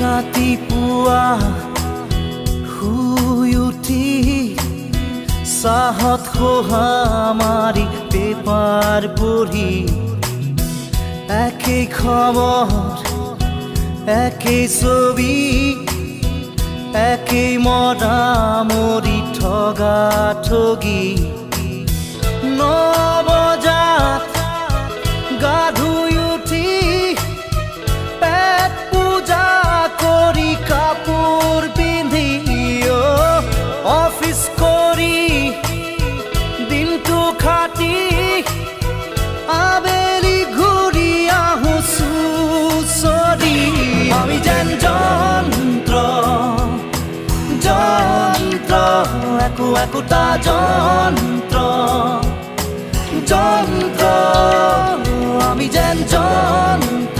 ৰাতিপুৱা শুই উঠি চাহত খোহা মাৰি পেপাৰ পঢ়ি একেই খবৰ একেই ছবি একেই মৰামৰি ঠগা ঠগি 9 বজাত গা ধুই উঠি পেট পূজা কৰি কাপোৰ পিন্ধি অফিচ কৰি দিনটো খাটি আবেলি ঘূৰি আহো চুচৰি আমি যেন যন্ত্ৰ যন্ত্ৰ একোটা যন্ত্ৰ যন্ত্ৰ আমি যেন যন্ত্ৰ